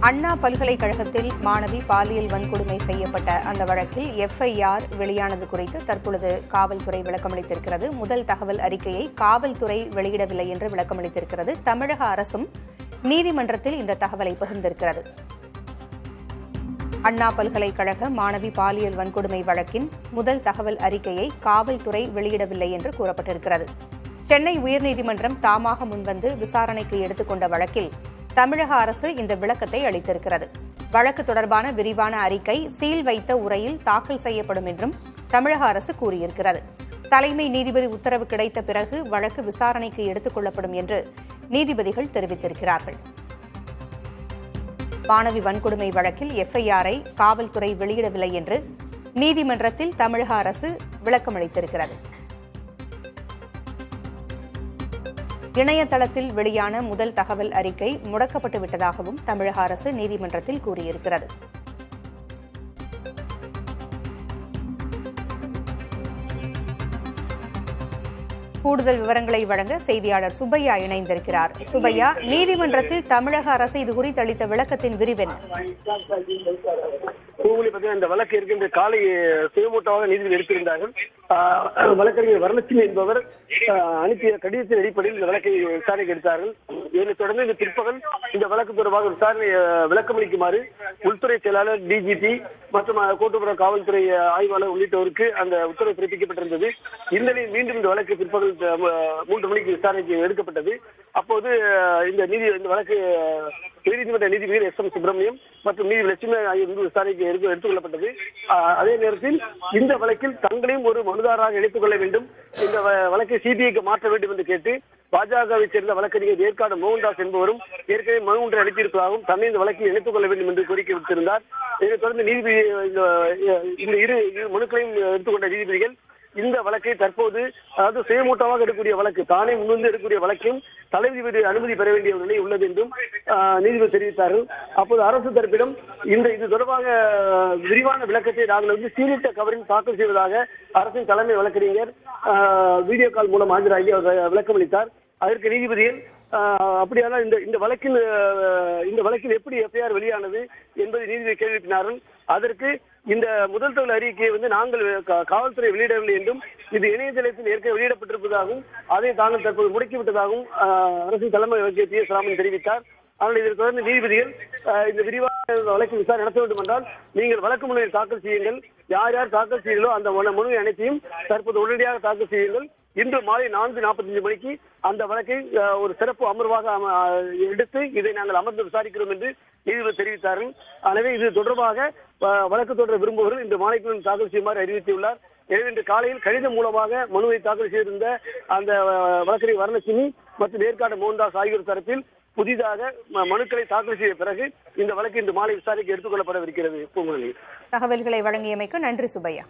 அண்ணா பல்கலைக்கழகத்தில் மாணவி பாலியல் வன்கொடுமை செய்யப்பட்ட அந்த வழக்கில் எஃப்ஐஆர் வெளியானது குறித்து தற்பொழுது காவல்துறை விளக்கமளித்திருக்கிறது. முதல் தகவல் அறிக்கையை காவல்துறை வெளியிடவில்லை என்று விளக்கமளித்திருக்கிறது. தமிழக அரசும் நீதிமன்றத்தில் இந்த தகவலை பகிர்ந்திருக்கிறது. அண்ணா பல்கலைக்கழக மாணவி பாலியல் வன்கொடுமை வழக்கின் முதல் தகவல் அறிக்கையை காவல்துறை வெளியிடவில்லை என்று கூறப்பட்டிருக்கிறது. சென்னை உயர்நீதிமன்றம் தாமாக முன்வந்து விசாரணைக்கு எடுத்துக்கொண்ட வழக்கில் தமிழக அரசு இந்த விளக்கத்தை அளித்திருக்கிறது. வழக்கு தொடர்பான விரிவான அறிக்கை சீல் வைத்த உரையில் தாக்கல் செய்யப்படும் என்றும் தமிழக அரசு கூறியிருக்கிறது. தலைமை நீதிபதி உத்தரவு கிடைத்த பிறகு வழக்கு விசாரணைக்கு எடுத்துக் கொள்ளப்படும் என்று நீதிபதிகள் தெரிவித்திருக்கிறார்கள். மாணவி வன்கொடுமை வழக்கில் எஃப்ஐஆரை காவல்துறை வெளியிடவில்லை என்று நீதிமன்றத்தில் தமிழக அரசு விளக்கமளித்திருக்கிறது. இணையதளத்தில் வெளியான முதல் தகவல் அறிக்கை முடக்கப்பட்டு விட்டதாகவும் தமிழக அரசு நீதிமன்றத்தில் கூறியிருக்கிறது. கூடுதல் விவரங்களை வழங்க செய்தியாளர் சுப்பையா இணைந்திருக்கிறார். சுப்பையா, நீதிமன்றத்தில் தமிழக அரசு இதுகுறித்து அளித்த விளக்கத்தின் விரிவென்ன? இந்த வழக்கு இருக்கின்ற காலை சுயமூட்டமாக நீதிபதி எடுத்திருந்தார்கள். வழக்கறிஞர் வரலட்சுமி என்பவர் அனுப்பிய கடிதத்தின் அடிப்படையில் இந்த வழக்கை விசாரணைக்கு எடுத்தார்கள். இதனைத் தொடர்ந்து இந்த பிற்பகல் இந்த வழக்கு தொடர்பாக விசாரணை விளக்கமளிக்குமாறு உள்துறை செயலாளர், டிஜிபி மற்றும் கோட்டுப்புற காவல்துறை ஆய்வாளர் உள்ளிட்டோருக்கு அந்த உத்தரவு பிறப்பிக்கப்பட்டிருந்தது. இந்த நிலையில் மீண்டும் இந்த வழக்கு பிற்பகல் 3 மணிக்கு விசாரணைக்கு எடுக்கப்பட்டது. அப்போது இந்த வழக்கு உயர்நீதிமன்ற நீதிபதி எஸ். எம். சுப்பிரமணியம் மற்றும் நீதிபதி லட்சுமி ஆகியோர் விசாரணைக்கு எடுத்துக் கொள்ளப்பட்டது. அதே நேரத்தில் இந்த வழக்கில் தங்களையும் ஒரு மனுதாரராக இணைத்துக் கொள்ள வேண்டும், இந்த வழக்கை சிபிஐக்கு மாற்ற வேண்டும் என்று கேட்டு பாஜகவை சேர்ந்த வழக்கறிஞர் ஏற்காடு மோகன்தாஸ் என்பவரும் ஏற்கனவே மனு ஒன்றை அளித்திருப்பதாகவும் தன்னை இந்த வழக்கில் இணைத்துக் கொள்ள வேண்டும் என்று கோரிக்கை விடுத்திருந்தார். இதைத் தொடர்ந்து நீதிபதி இந்த இரு மனுக்களையும் எடுத்துக்கொண்ட நீதிபதிகள் இந்த வழக்கை தற்போது, அதாவது சுயமூட்டமாக எடுக்கக்கூடிய வழக்கு, தானே முன்வந்து எடுக்கக்கூடிய வழக்கையும் தலைநீதிபதி அனுமதி பெற வேண்டிய நிலை உள்ளது என்றும் நீதிபதி தெரிவித்தார்கள். அப்போது அரசு தரப்பிடம் இது தொடர்பாக விரிவான விளக்கத்தை நாங்கள் சீனிட்ட கவரில் தாக்கல் செய்வதாக அரசின் தலைமை வழக்கறிஞர் வீடியோ கால் மூலம் ஆஜராகி அவர் விளக்கமளித்தார். அதற்கு நீதிபதிகள் அப்படியானால் இந்த வழக்கில் எப்படி எஃப்ஐஆர் வெளியானது என்பதை நீதிபதி கேள்வி எழுப்பினார்கள். அதற்கு இந்த முதல் தகவல் அறிக்கையை நாங்கள் காவல்துறை வெளியிடவில்லை என்றும் இது இணையதளத்தில் ஏற்கனவே வெளியிடப்பட்டிருப்பதாகவும் அதை தாங்கள் தற்போது முடக்கிவிட்டதாகவும் அரசின் தலைமை வழக்கறிஞர் பி. எஸ். ராமன் தெரிவித்தார். ஆனால் இதை தொடர்ந்து நீதிபதிகள் இந்த விரிவான வழக்கு விசாரணை நடத்த வேண்டும் என்றால் நீங்கள் வழக்கு மனுவை தாக்கல் செய்யுங்கள், யார் யார் தாக்கல் செய்யுங்களோ அந்த மனுவை அனைத்தையும் தற்போது உடனடியாக தாக்கல் செய்யுங்கள், இன்று மாலை 4:45 மணிக்கு அந்த வழக்கை ஒரு சிறப்பு அமர்வாக எடுத்து இதை நாங்கள் அமர்ந்து விசாரிக்கிறோம் என்று நீதிபதி தெரிவித்தார்கள். எனவே இது தொடர்பாக வழக்கு தொடர விரும்புவர்கள் இந்த மாலைக்குள் தாக்கல் செய்யுமாறு அறிவித்துள்ளார். எனவே இன்று காலையில் கடிதம் மூலமாக மனுவை தாக்கல் செய்திருந்த அந்த வழக்கறிஞர் வரலட்சுமி மற்றும் ஏற்காடு மோகன்தாஸ் ஆகியோர் தரப்பில் புதிதாக மனுக்களை தாக்கல் செய்த பிறகு இந்த வழக்கு இன்று மாலை விசாரணைக்கு எடுத்துக் கொள்ளப்படவிருக்கிறது. தகவல்களை வழங்கியமைக்கு நன்றி சுப்பையா.